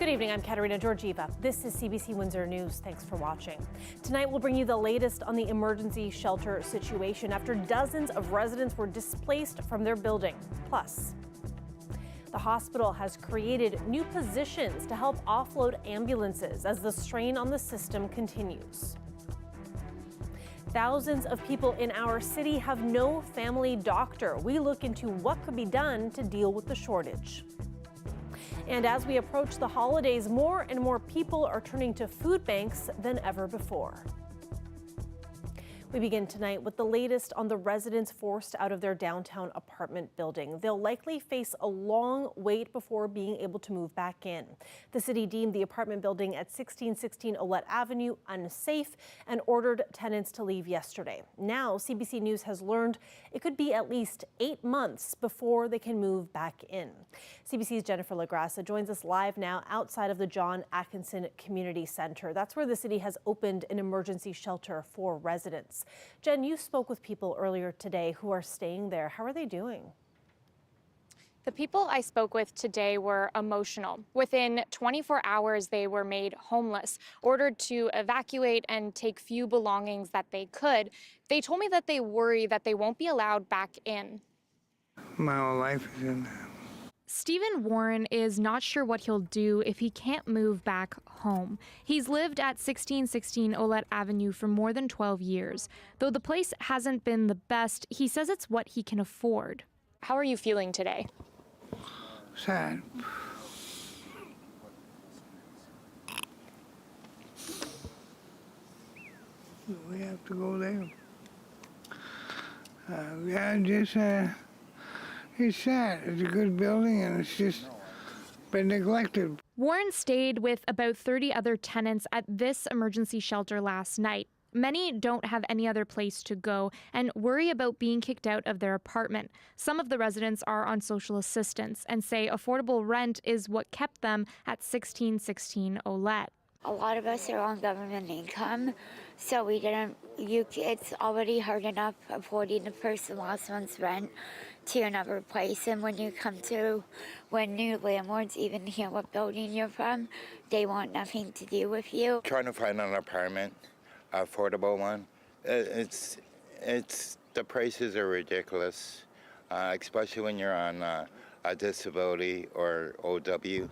Good evening, I'm Katerina Georgieva. This is CBC Windsor News. Thanks for watching. Tonight we'll bring you the latest on the emergency shelter situation after dozens of residents were displaced from their building. Plus, the hospital has created new positions to help offload ambulances as the strain on the system continues. Thousands of people in our city have no family doctor. We look into what could be done to deal with the shortage. And as we approach the holidays, more and more people are turning to food banks than ever before. We begin tonight with the latest on the residents forced out of their downtown apartment building. They'll likely face a long wait before being able to move back in. The city deemed the apartment building at 1616 Olet Avenue unsafe and ordered tenants to leave yesterday. Now, CBC News has learned it could be at least 8 months before they can move back in. CBC's Jennifer LaGrassa joins us live now outside of the John Atkinson Community Center. That's where the city has opened an emergency shelter for residents. Jen, you spoke with people earlier today who are staying there. How are they doing? The people I spoke with today were emotional. Within 24 hours, they were made homeless, ordered to evacuate and take few belongings that they could. They told me that they worry that they won't be allowed back in. My whole life is in there. Stephen Warren is not sure what he'll do if he can't move back home. He's lived at 1616 Olet Avenue for more than 12 years. Though the place hasn't been the best, he says it's what he can afford. How are you feeling today? Sad. We have to go there. It's sad. It's a good building and it's just been neglected. Warren stayed with about 30 other tenants at this emergency shelter last night. Many don't have any other place to go and worry about being kicked out of their apartment. Some of the residents are on social assistance and say affordable rent is what kept them at 1616 Olet. A lot of us are on government income, so it's already hard enough affording the person last month's rent to another place. And when new landlords even hear what building you're from, they want nothing to do with you. Trying to find an apartment, affordable one, the prices are ridiculous, especially when you're on a disability or OW.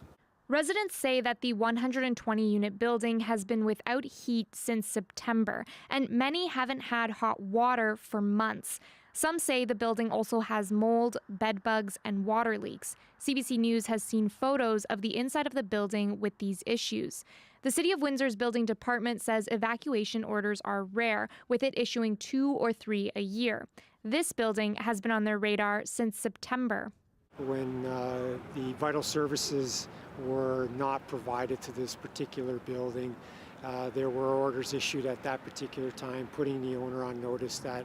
Residents say that the 120-unit building has been without heat since September, and many haven't had hot water for months. Some say the building also has mold, bed bugs, and water leaks. CBC News has seen photos of the inside of the building with these issues. The City of Windsor's building department says evacuation orders are rare, with it issuing 2 or 3 a year. This building has been on their radar since September. When the vital services were not provided to this particular building, there were orders issued at that particular time, putting the owner on notice that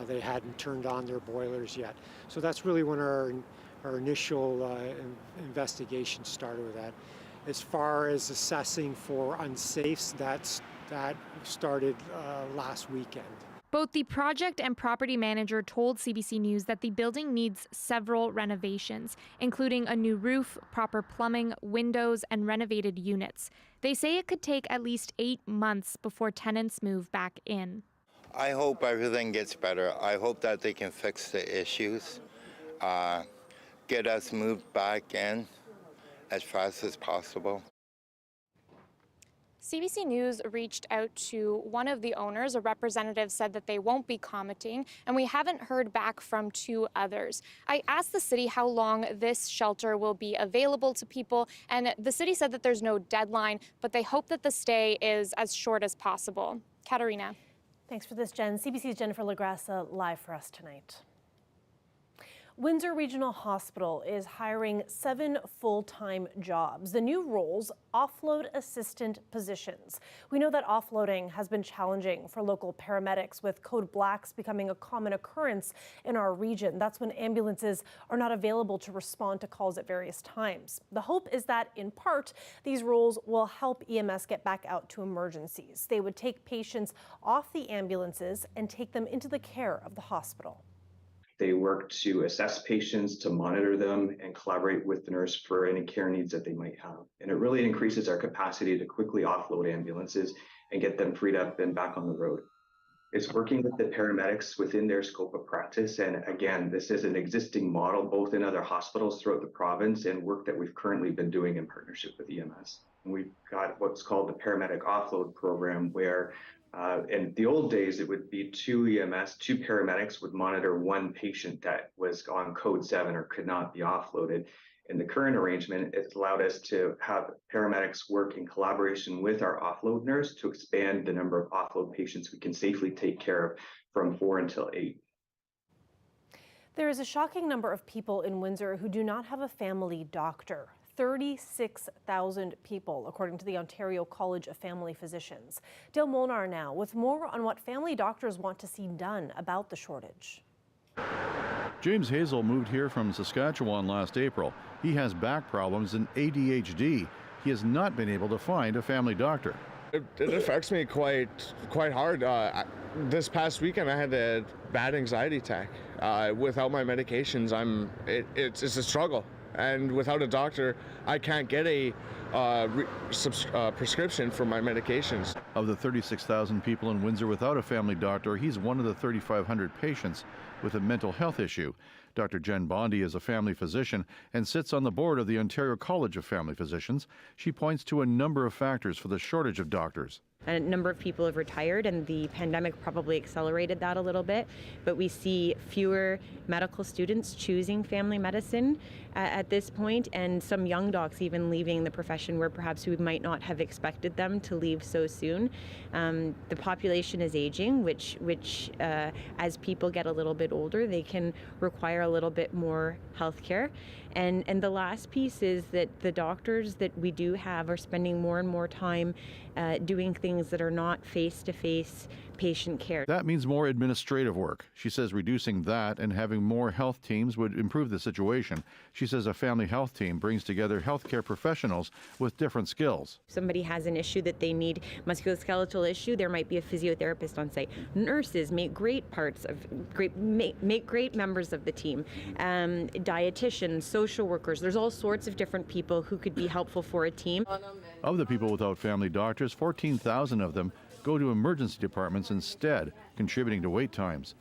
they hadn't turned on their boilers yet. So that's really when our initial investigation started with that. As far as assessing for unsafes, that started last weekend. Both the project and property manager told CBC News that the building needs several renovations, including a new roof, proper plumbing, windows, and renovated units. They say it could take at least 8 months before tenants move back in. I hope everything gets better. I hope that they can fix the issues, get us moved back in as fast as possible. CBC News reached out to one of the owners. A representative said that they won't be commenting, and we haven't heard back from 2 others. I asked the city how long this shelter will be available to people, and the city said that there's no deadline, but they hope that the stay is as short as possible. Katerina. Thanks for this, Jen. CBC's Jennifer LaGrassa live for us tonight. Windsor Regional Hospital is hiring 7 full-time jobs. The new roles, offload assistant positions. We know that offloading has been challenging for local paramedics, with code blacks becoming a common occurrence in our region. That's when ambulances are not available to respond to calls at various times. The hope is that, in part, these roles will help EMS get back out to emergencies. They would take patients off the ambulances and take them into the care of the hospital. They work to assess patients, to monitor them, and collaborate with the nurse for any care needs that they might have. And it really increases our capacity to quickly offload ambulances and get them freed up and back on the road. It's working with the paramedics within their scope of practice. And again, this is an existing model both in other hospitals throughout the province and work that we've currently been doing in partnership with EMS. And we've got what's called the paramedic offload program, where in the old days, it would be 2 EMS, 2 paramedics would monitor 1 patient that was on code 7 or could not be offloaded. In the current arrangement, it's allowed us to have paramedics work in collaboration with our offload nurse to expand the number of offload patients we can safely take care of from 4 until 8. There is a shocking number of people in Windsor who do not have a family doctor. 36,000 people, according to the Ontario College of Family Physicians. Dale Molnar now with more on what family doctors want to see done about the shortage. James Hazel moved here from Saskatchewan last April. He has back problems and ADHD. He has not been able to find a family doctor. It affects me quite hard. This past weekend, I had a bad anxiety attack. Without my medications, it's a struggle. And without a doctor, I can't get a prescription for my medications. Of the 36,000 people in Windsor without a family doctor, he's one of the 3,500 patients with a mental health issue. Dr. Jen Bondi is a family physician and sits on the board of the Ontario College of Family Physicians. She points to a number of factors for the shortage of doctors. A number of people have retired, and the pandemic probably accelerated that a little bit. But we see fewer medical students choosing family medicine at this point, and some young docs even leaving the profession where perhaps we might not have expected them to leave so soon. The population is aging, which as people get a little bit older, they can require a little bit more health care. And the last piece is that the doctors that we do have are spending more and more time doing things that are not face-to-face patient care. That means more administrative work. She says reducing that and having more health teams would improve the situation. She says a family health team brings together healthcare professionals with different skills. If somebody has an issue that they need, musculoskeletal issue, there might be a physiotherapist on site. Nurses make great members of the team. Dietitians, social workers, there's all sorts of different people who could be helpful for a team. Of the people without family doctors, 14,000 of them go to emergency departments instead, contributing to wait times.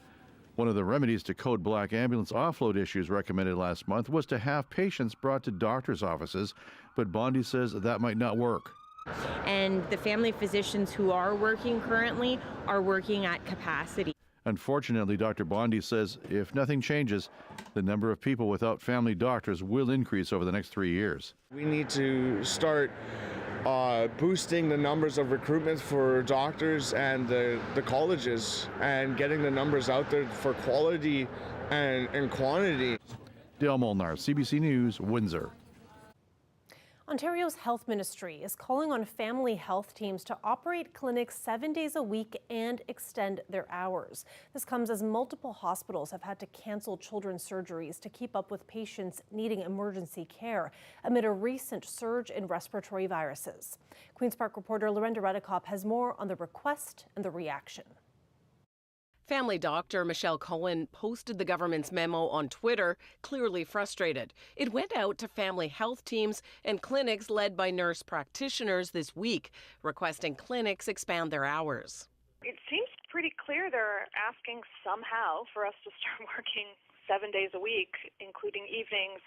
One of the remedies to code black ambulance offload issues recommended last month was to have patients brought to doctors' offices, but Bondi says that might not work. And the family physicians who are working currently are working at capacity. Unfortunately, Dr. Bondi says if nothing changes, the number of people without family doctors will increase over the next 3 years. We need to start boosting the numbers of recruitment for doctors and the colleges, and getting the numbers out there for quality and quantity. Dale Molnar, CBC News, Windsor. Ontario's health ministry is calling on family health teams to operate clinics 7 days a week and extend their hours. This comes as multiple hospitals have had to cancel children's surgeries to keep up with patients needing emergency care amid a recent surge in respiratory viruses. Queen's Park reporter Lorenda Redekop has more on the request and the reaction. Family doctor Michelle Cohen posted the government's memo on Twitter, clearly frustrated. It went out to family health teams and clinics led by nurse practitioners this week, requesting clinics expand their hours. It seems pretty clear they're asking somehow for us to start working 7 days a week, including evenings,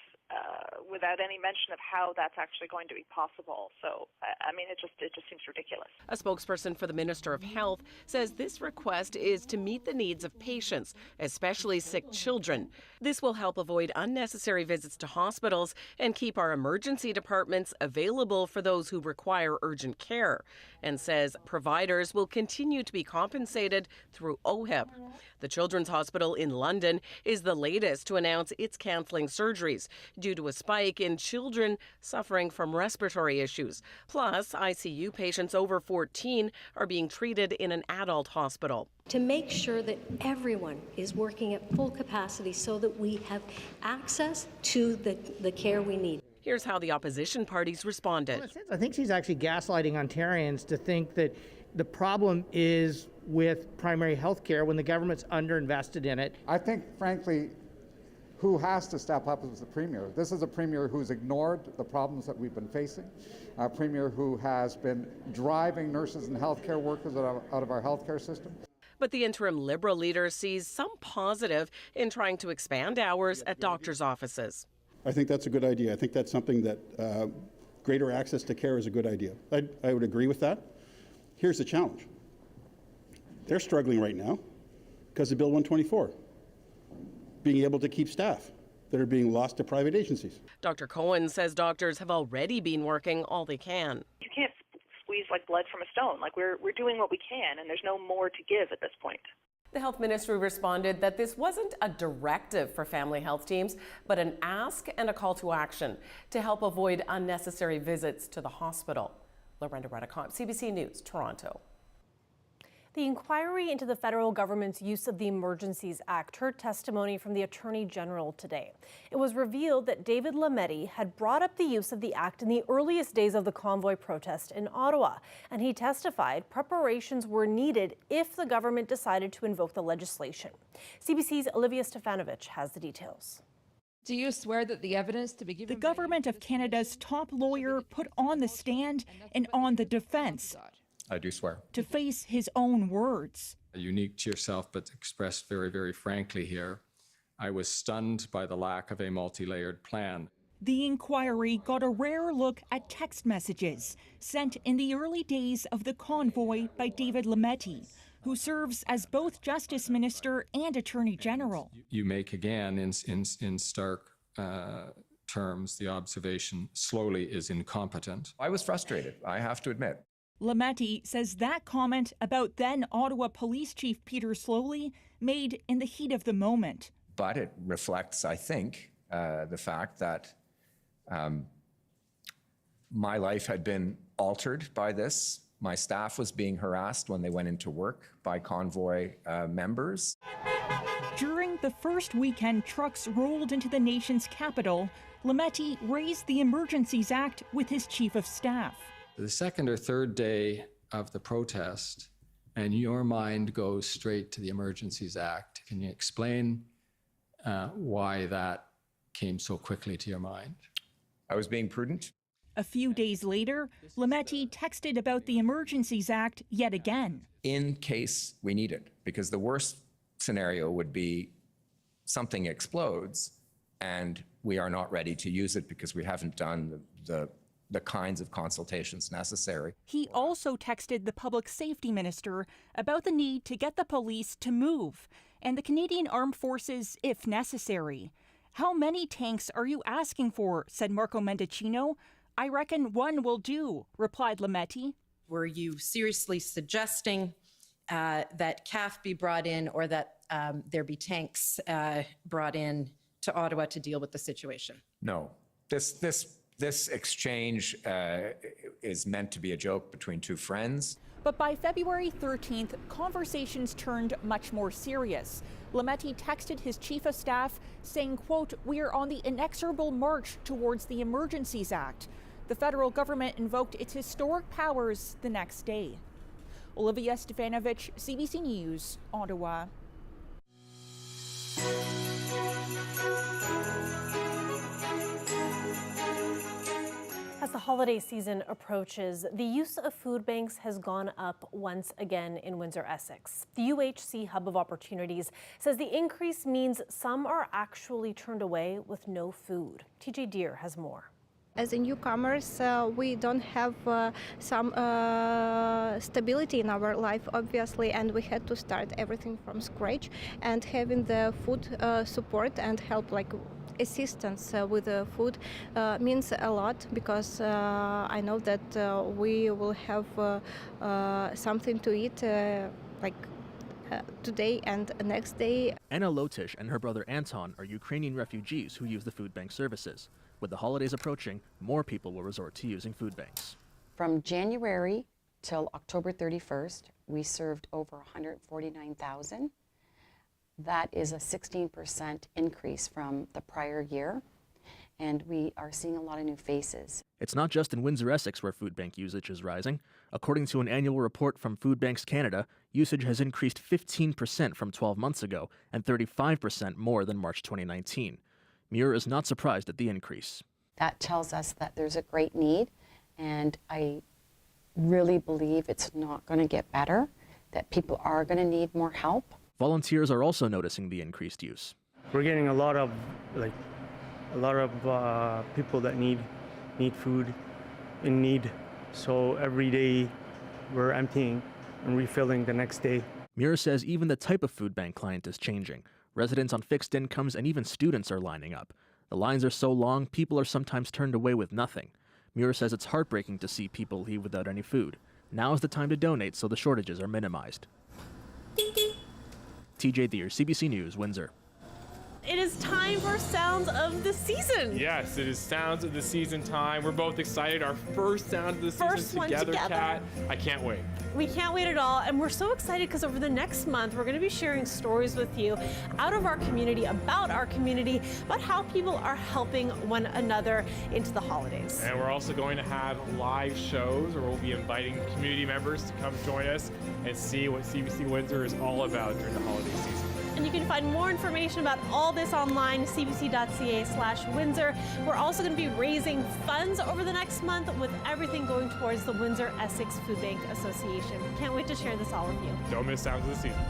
without any mention of how that's actually going to be possible. So, I mean, it just seems ridiculous. A spokesperson for the Minister of Health says this request is to meet the needs of patients, especially sick children. This will help avoid unnecessary visits to hospitals and keep our emergency departments available for those who require urgent care, and says providers will continue to be compensated through OHIP. The Children's Hospital in London is the latest to announce it's cancelling surgeries due to a spike in children suffering from respiratory issues. Plus, ICU patients over 14 are being treated in an adult hospital. To make sure that everyone is working at full capacity so that we have access to the care we need. Here's how the opposition parties responded. I think she's actually gaslighting Ontarians to think that the problem is with primary health care when the government's underinvested in it. I think, frankly, Who has to step up as the Premier? This is a Premier who's ignored the problems that we've been facing, a Premier who has been driving nurses and healthcare workers out of our healthcare system. But the interim Liberal leader sees some positive in trying to expand hours at doctors' offices. I think that's a good idea. I think that's something that greater access to care is a good idea. I would agree with that. Here's the challenge. They're struggling right now because of Bill 124, being able to keep staff that are being lost to private agencies. Dr. Cohen says doctors have already been working all they can. You can't squeeze like blood from a stone. Like we're doing what we can, and there's no more to give at this point. The health ministry responded that this wasn't a directive for family health teams, but an ask and a call to action to help avoid unnecessary visits to the hospital. Lorenda Redicott, CBC News, Toronto. The inquiry into the federal government's use of the Emergencies Act heard testimony from the Attorney General today. It was revealed that David Lametti had brought up the use of the act in the earliest days of the convoy protest in Ottawa, and he testified preparations were needed if the government decided to invoke the legislation. CBC's Olivia Stefanovich has the details. Do you swear that the evidence to be given? The Government of Canada's top lawyer put on the stand and on the defense. I do swear. To face his own words. Unique to yourself, but expressed very, very frankly here, I was stunned by the lack of a multi-layered plan. The inquiry got a rare look at text messages sent in the early days of the convoy by David Lametti, who serves as both Justice Minister and Attorney General. You make again, in stark terms, the observation, slowly is incompetent. I was frustrated, I have to admit. Lametti says that comment about then Ottawa Police Chief Peter Slowly made in the heat of the moment. But it reflects, I think, the fact that my life had been altered by this. My staff was being harassed when they went into work by convoy members. During the first weekend trucks rolled into the nation's capital, Lametti raised the Emergencies Act with his chief of staff. The second or third day of the protest, and your mind goes straight to the Emergencies Act. Can you explain why that came so quickly to your mind? I was being prudent. A few days later, Lametti texted about the Emergencies Act yet again. In case we need it, because the worst scenario would be something explodes and we are not ready to use it because we haven't done the kinds of consultations necessary. He also texted the Public Safety Minister about the need to get the police to move and the Canadian Armed Forces if necessary. How many tanks are you asking for? Said Marco Mendicino. I reckon one will do, replied Lametti. Were you seriously suggesting that CAF be brought in or that there be tanks brought in to Ottawa to deal with the situation? No. This exchange is meant to be a joke between two friends. But by February 13th, conversations turned much more serious. Lametti texted his chief of staff saying, quote, "We are on the inexorable march towards the Emergencies Act." The federal government invoked its historic powers the next day. Olivia Stefanovich, CBC News, Ottawa. As the holiday season approaches, the use of food banks has gone up once again in Windsor, Essex. The UHC Hub of Opportunities says the increase means some are actually turned away with no food. TJ Deere has more. As a newcomers, we don't have some stability in our life, obviously, and we had to start everything from scratch. And having the food support and help, like assistance with the food, means a lot, because I know that we will have something to eat today and next day. Anna Lotish and her brother Anton are Ukrainian refugees who use the food bank services. With the holidays approaching, more people will resort to using food banks. From January till October 31st, we served over 149,000. That is a 16% increase from the prior year, and we are seeing a lot of new faces. It's not just in Windsor, Essex where food bank usage is rising. According to an annual report from Food Banks Canada, usage has increased 15% from 12 months ago and 35% more than March 2019. Muir is not surprised at the increase. That tells us that there's a great need, and I really believe it's not going to get better, that people are going to need more help. Volunteers are also noticing the increased use. We're getting a lot of people that need food, in need. So every day we're emptying and refilling the next day. Muir says even the type of food bank client is changing. Residents on fixed incomes and even students are lining up. The lines are so long, people are sometimes turned away with nothing. Muir says it's heartbreaking to see people leave without any food. Now is the time to donate so the shortages are minimized. TJ Deere, CBC News, Windsor. It is time for Sounds of the Season. Yes, it is Sounds of the Season time. We're both excited. Our first Sounds of the Season together, Kat. I can't wait. We can't wait at all, and we're so excited because over the next month, we're going to be sharing stories with you out of our community, about how people are helping one another into the holidays. And we're also going to have live shows where we'll be inviting community members to come join us and see what CBC Windsor is all about during the holiday season. And you can find more information about all this online, cbc.ca/Windsor. We're also going to be raising funds over the next month with everything going towards the Windsor Essex Food Bank Association. Can't wait to share this all with you. Don't miss Sounds of the Season.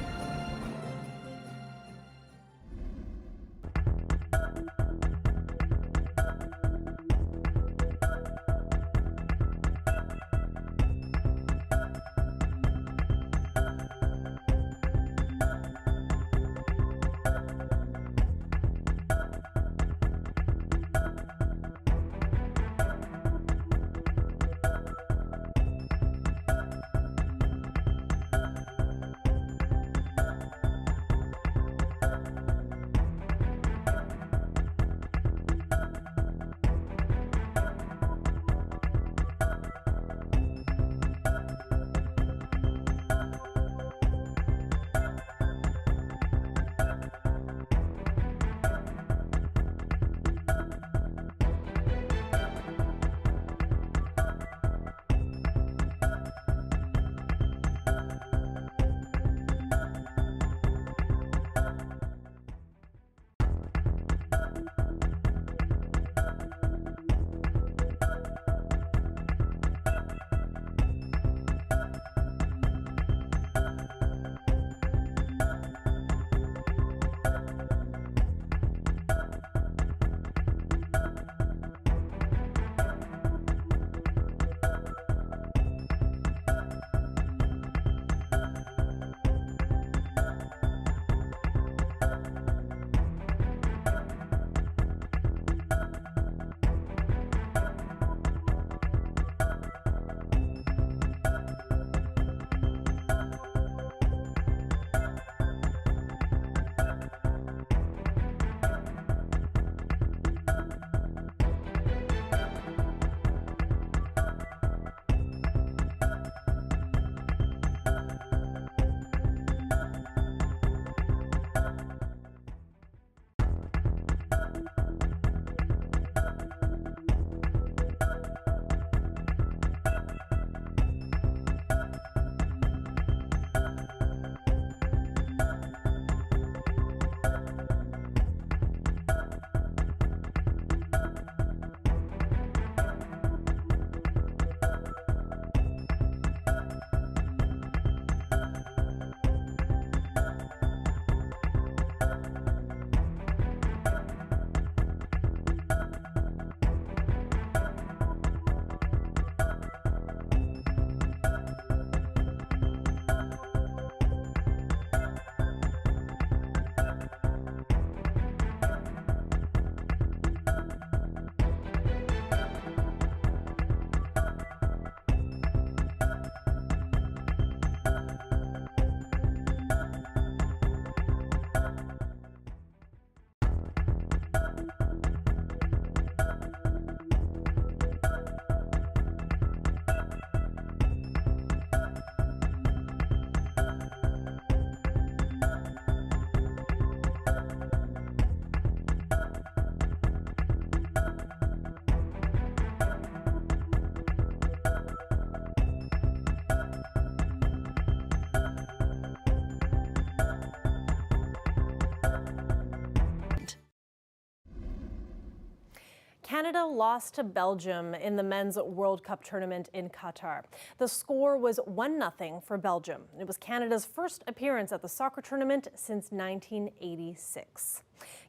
Canada lost to Belgium in the Men's World Cup tournament in Qatar. The score was 1-0 for Belgium. It was Canada's first appearance at the soccer tournament since 1986.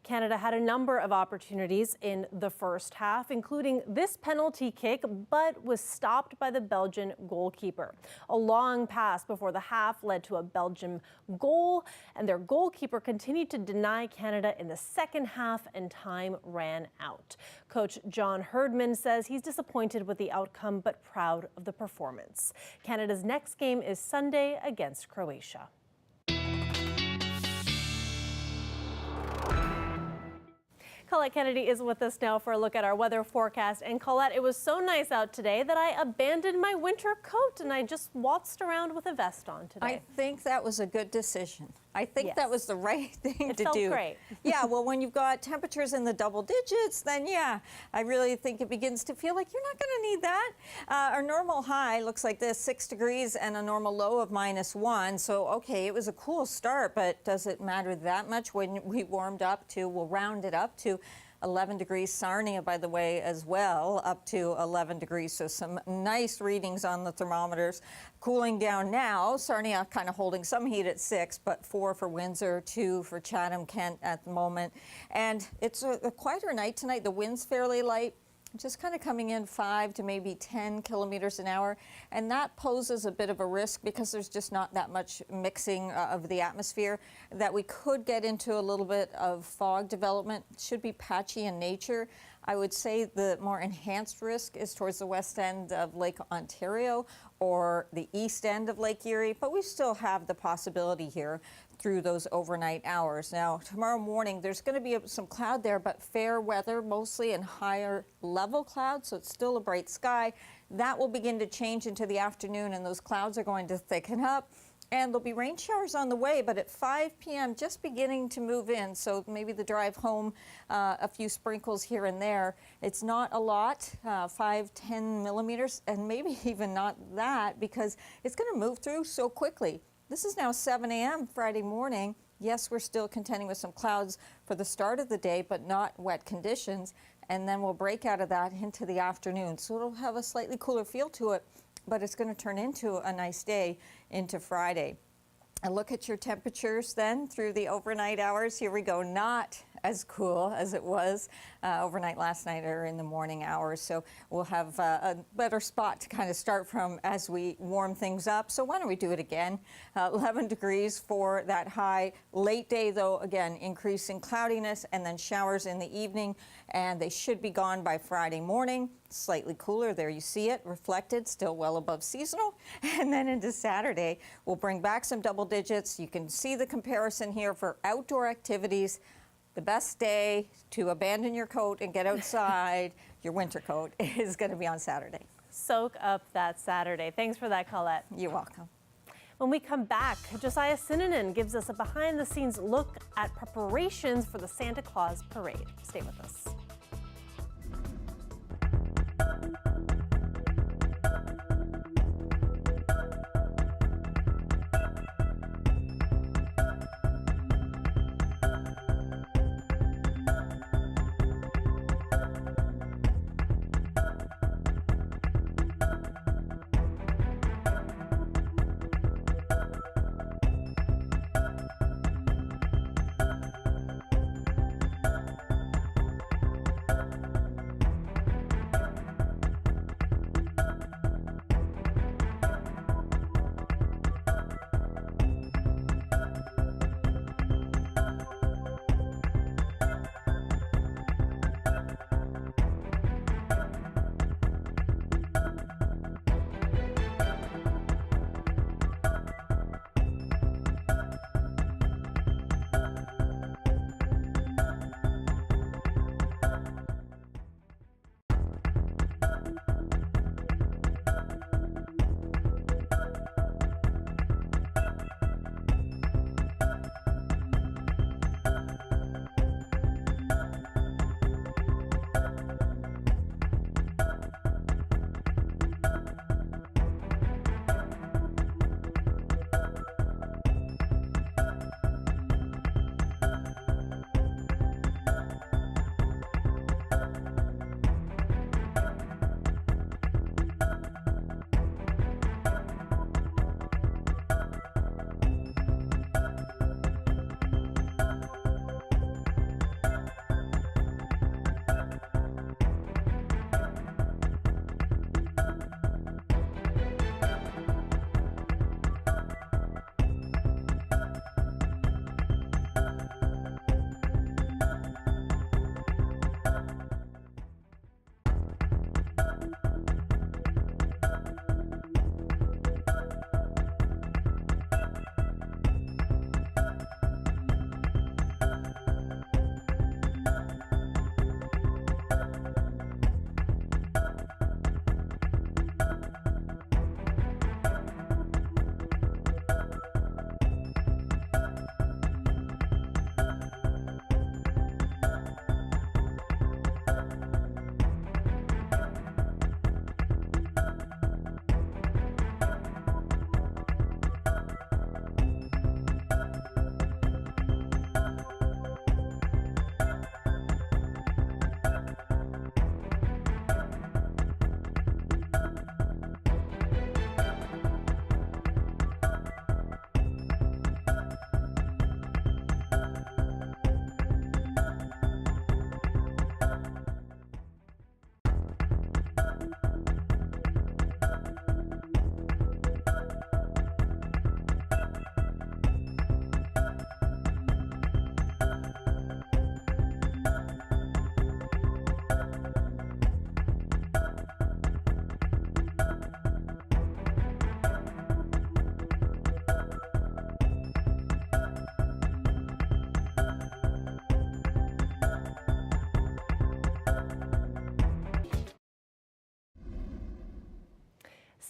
Canada had a number of opportunities in the first half, including this penalty kick, but was stopped by the Belgian goalkeeper. A long pass before the half led to a Belgian goal, and their goalkeeper continued to deny Canada in the second half, and time ran out. Coach John Herdman says he's disappointed with the outcome, but proud of the performance. Canada's next game is Sunday against Croatia. Colette Kennedy is with us now for a look at our weather forecast. And Colette, it was so nice out today that I abandoned my winter coat and I just waltzed around with a vest on today. I think that was a good decision. I think that was the right thing to do. It felt great. Yeah, well, when you've got temperatures in the double digits, then yeah, I really think it begins to feel like you're not going to need that. Our normal high looks like this, 6 degrees, and a normal low of -1. So, okay, it was a cool start, but does it matter that much when we warmed up to, we'll round it up to 11 degrees. Sarnia, by the way, as well, up to 11 degrees. So some nice readings on the thermometers. Cooling down now. Sarnia kind of holding some heat at 6, but 4 for Windsor, 2 for Chatham, Kent at the moment. And it's a quieter night tonight. The wind's fairly light. Just kind of coming in 5 to maybe 10 kilometers an hour. And that poses a bit of a risk because there's just not that much mixing of the atmosphere that we could get into a little bit of fog development. It should be patchy in nature. I would say the more enhanced risk is towards the west end of Lake Ontario or the east end of Lake Erie, but we still have the possibility here through those overnight hours. Now, tomorrow morning, there's going to be some cloud there, but fair weather, mostly in higher level clouds, so it's still a bright sky. That will begin to change into the afternoon, and those clouds are going to thicken up. And there'll be rain showers on the way, but at 5 p.m. just beginning to move in. So maybe the drive home, a few sprinkles here and there. It's not a lot, 5-10 millimeters, and maybe even not that because it's going to move through so quickly. This is now 7 a.m. Friday morning. Yes, we're still contending with some clouds for the start of the day, but not wet conditions. And then we'll break out of that into the afternoon. So it'll have a slightly cooler feel to it, but it's going to turn into a nice day into Friday. And look at your temperatures then through the overnight hours. Here we go, not as cool as it was overnight last night or in the morning hours. So we'll have a better spot to kind of start from as we warm things up. So why don't we do it again? 11 degrees for that high. Late day, though, again, increasing cloudiness and then showers in the evening. And they should be gone by Friday morning. Slightly cooler, there you see it, reflected, still well above seasonal. And then into Saturday, we'll bring back some double digits. You can see the comparison here for outdoor activities. The best day to abandon your coat and get outside, your winter coat, is going to be on Saturday. Soak up that Saturday. Thanks for that, Colette. You're welcome. When we come back, Josiah Sinanen gives us a behind-the-scenes look at preparations for the Santa Claus parade. Stay with us.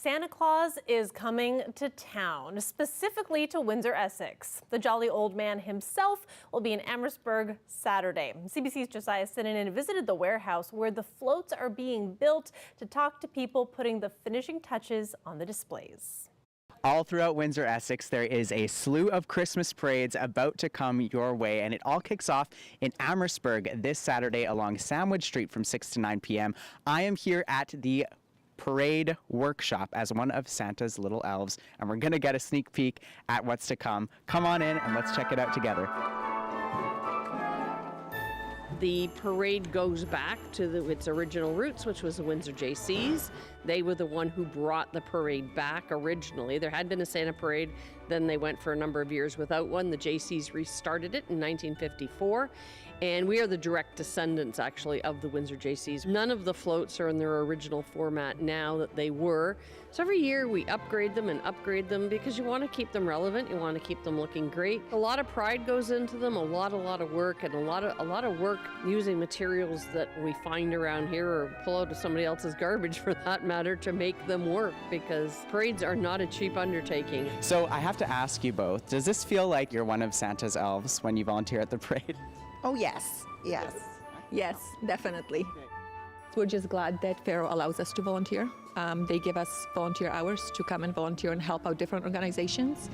Santa Claus is coming to town, specifically to Windsor, Essex. The jolly old man himself will be in Amherstburg Saturday. CBC's Josiah Sinanen visited the warehouse where the floats are being built to talk to people putting the finishing touches on the displays. All throughout Windsor, Essex, there is a slew of Christmas parades about to come your way, and it all kicks off in Amherstburg this Saturday along Sandwich Street from 6 to 9 p.m. I am here at the parade workshop as one of Santa's little elves, and we're going to get a sneak peek at what's to come. Come on in and let's check it out together. The parade goes back to its original roots, which was the Windsor Jaycees. They were the one who brought the parade back originally. There had been a Santa parade, then they went for a number of years without one. The Jaycees restarted it in 1954, and we are the direct descendants, actually, of the Windsor Jaycees. None of the floats are in their original format now that they were. So every year we upgrade them because you want to keep them relevant, you want to keep them looking great. A lot of pride goes into them, a lot of work, and a lot of work using materials that we find around here or pull out of somebody else's garbage for that matter to make them work, because parades are not a cheap undertaking. So I have to ask you both, does this feel like you're one of Santa's elves when you volunteer at the parade? Oh yes, definitely. We're just glad that Faro allows us to volunteer. They give us volunteer hours to come and volunteer and help out different organizations.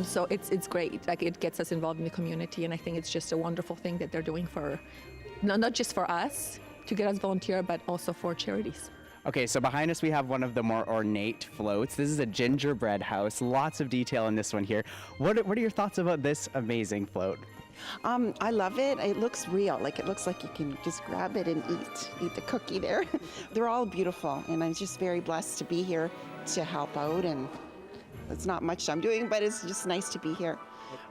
So it's great. Like, it gets us involved in the community, and I think it's just a wonderful thing that they're doing for, not just for us to get us volunteer, but also for charities. Okay, so behind us we have one of the more ornate floats. This is a gingerbread house. Lots of detail in this one here. What are your thoughts about this amazing float? I love it. It looks real. Like, it looks like you can just grab it and eat the cookie there. They're all beautiful, and I'm just very blessed to be here to help out. And it's not much I'm doing, but it's just nice to be here.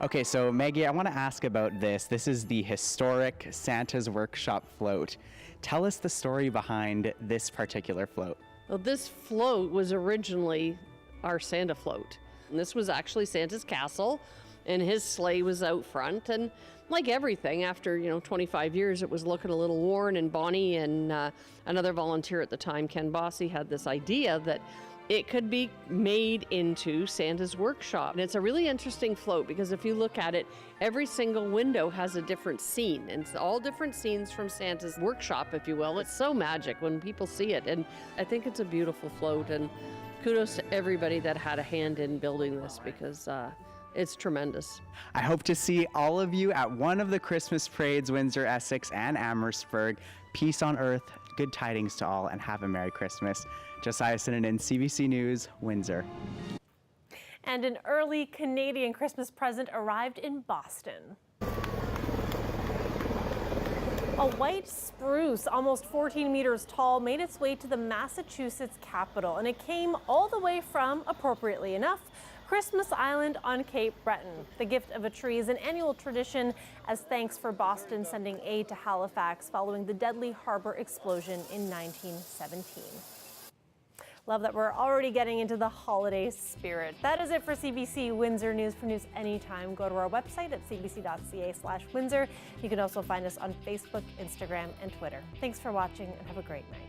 Okay, so Maggie, I want to ask about this. This is the historic Santa's Workshop float. Tell us the story behind this particular float. Well, this float was originally our Santa float. And this was actually Santa's castle, and his sleigh was out front. And like everything, after 25 years, it was looking a little worn. And Bonnie and another volunteer at the time, Ken Bossy, had this idea that it could be made into Santa's Workshop. And it's a really interesting float because if you look at it, every single window has a different scene. And it's all different scenes from Santa's Workshop, if you will. It's so magic when people see it. And I think it's a beautiful float. And kudos to everybody that had a hand in building this, because it's tremendous. I hope to see all of you at one of the Christmas parades, Windsor, Essex, and Amherstburg. Peace on earth, good tidings to all, and have a Merry Christmas. Josiah Sinanen, CBC News, Windsor. And an early Canadian Christmas present arrived in Boston. A white spruce, almost 14 meters tall, made its way to the Massachusetts capital, and it came all the way from, appropriately enough, Christmas Island on Cape Breton. The gift of a tree is an annual tradition as thanks for Boston sending aid to Halifax following the deadly harbor explosion in 1917. Love that we're already getting into the holiday spirit. That is it for CBC Windsor News. For news anytime, go to our website at cbc.ca/Windsor. You can also find us on Facebook, Instagram, and Twitter. Thanks for watching and have a great night.